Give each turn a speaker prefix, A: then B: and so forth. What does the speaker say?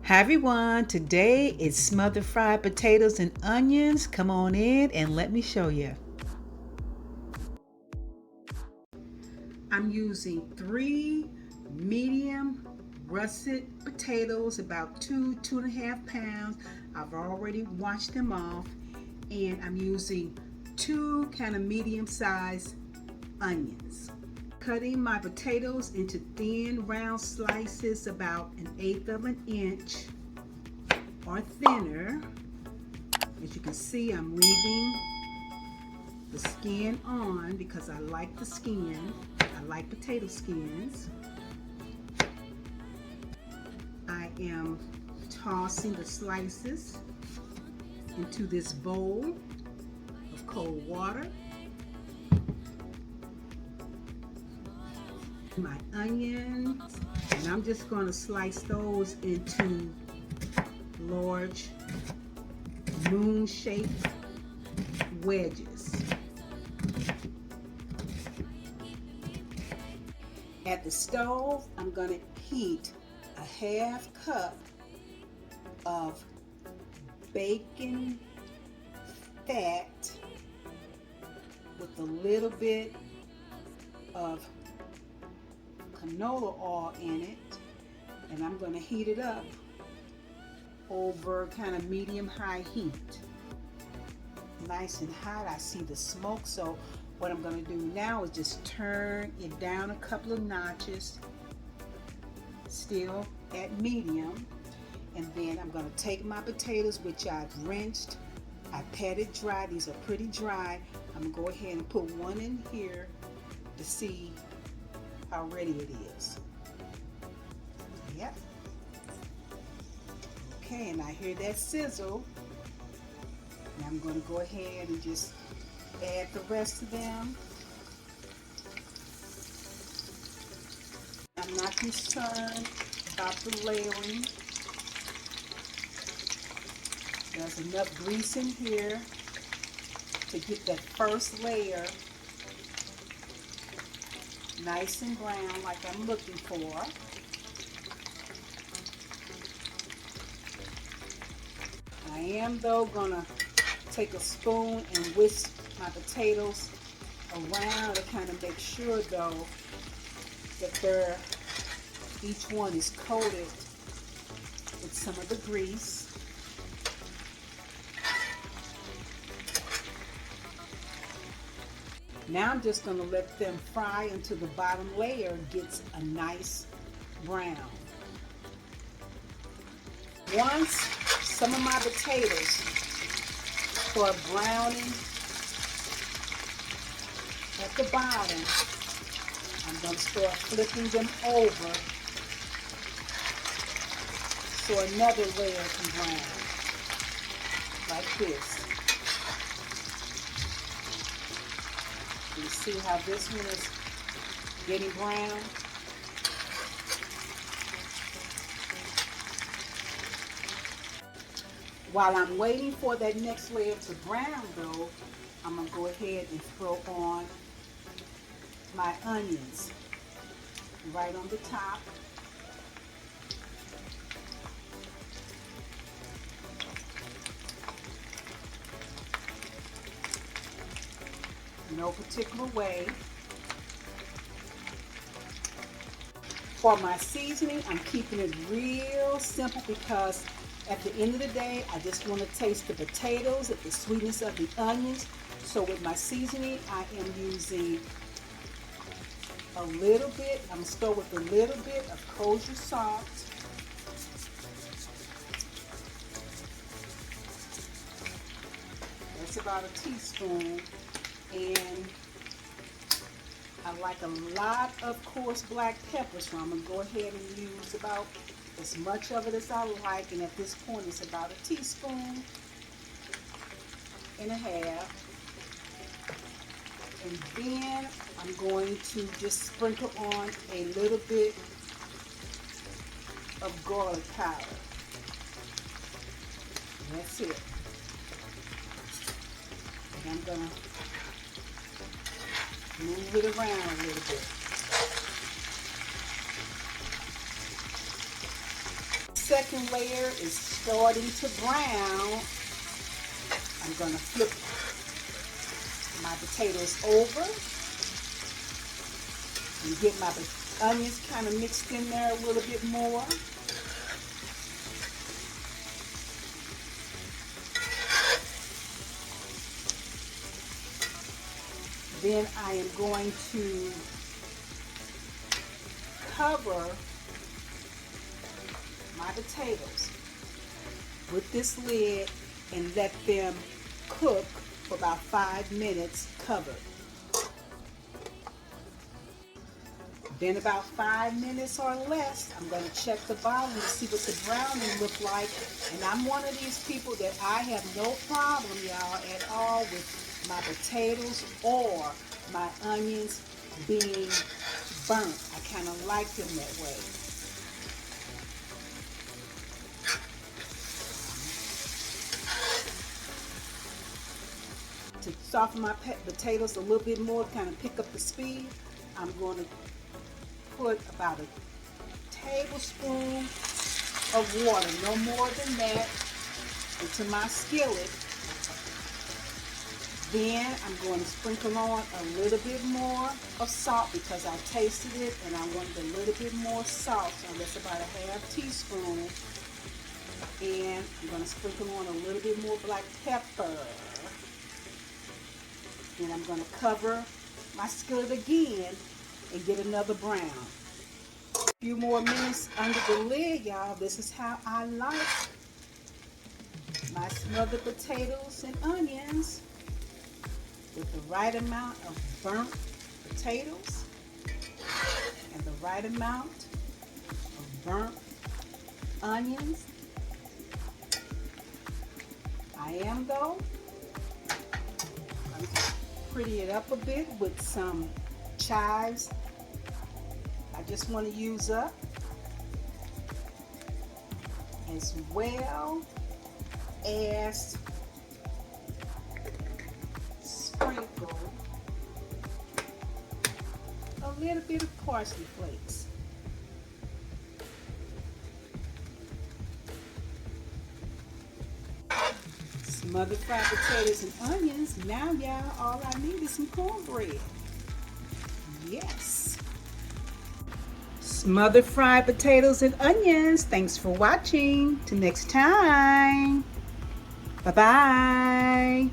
A: Hi everyone, today it's smothered fried potatoes and onions. Come on in and let me show you. I'm using 3 medium russet potatoes, about 2.5 pounds. I've already washed them off, and I'm using 2 kind of medium-sized onions. Cutting my potatoes into thin round slices about 1/8 of an inch or thinner. As you can see, I'm leaving the skin on because I like the skin. I like potato skins. I am tossing the slices into this bowl of cold water. My onions, and I'm just going to slice those into large moon-shaped wedges. At the stove, I'm going to heat a 1/2 cup of bacon fat with a little bit of canola oil in it, and I'm going to heat it up over kind of medium-high heat. Nice and hot. I see the smoke, so what I'm going to do now is just turn it down a couple of notches, still at medium, and then I'm going to take my potatoes, which I've rinsed, I patted dry. These are pretty dry. I'm going to go ahead and put one in here to see how ready it is. Yep. Okay, and I hear that sizzle. Now I'm going to go ahead and just add the rest of them. I'm not concerned about the layering. There's enough grease in here to get that first layer nice and brown like I'm looking for. I am though gonna take a spoon and whisk my potatoes around to kind of make sure though that each one is coated with some of the grease. Now I'm just going to let them fry until the bottom layer gets a nice brown. Once some of my potatoes start browning at the bottom, I'm going to start flipping them over so another layer can brown, like this. You see how this one is getting brown? While I'm waiting for that next layer to brown though, I'm going to go ahead and throw on my onions right on the top. No particular way. For my seasoning, I'm keeping it real simple because at the end of the day, I just want to taste the potatoes and the sweetness of the onions. So with my seasoning, I am using a little bit, I'm going to start with a little bit of kosher salt. That's about a teaspoon. And I like a lot of coarse black pepper, so I'm going to go ahead and use about as much of it as I like, and at this point it's about 1.5 teaspoons. And then I'm going to just sprinkle on a little bit of garlic powder. And that's it. And I'm going to move it around a little bit. second layer is starting to brown, I'm going to flip my potatoes over and get my onions kind of mixed in there a little bit more. Then I am going to cover my potatoes with this lid and let them cook for about 5 minutes covered. Then about 5 minutes or less, I'm going to check the bottom to see what the browning look like. And I'm one of these people that I have no problem, y'all, at all with my potatoes or my onions being burnt. I kind of like them that way. To soften my potatoes a little bit more, kind of pick up the speed, I'm going to put about a tablespoon of water, no more than that, into my skillet. Then I'm going to sprinkle on a little bit more of salt because I tasted it and I wanted a little bit more salt, so that's about a half teaspoon. And I'm going to sprinkle on a little bit more black pepper. Then I'm going to cover my skillet again and get another brown. A few more minutes under the lid, y'all. This is how I like my smothered potatoes and onions, with the right amount of burnt potatoes and the right amount of burnt onions. I am, though, I'm going to pretty it up a bit with some chives I just want to use up, as well as sprinkle a little bit of parsley flakes. Smothered fried potatoes and onions. Now, y'all, all I need is some cornbread. Yes. Smothered fried potatoes and onions. Thanks for watching. Till next time. Bye-bye.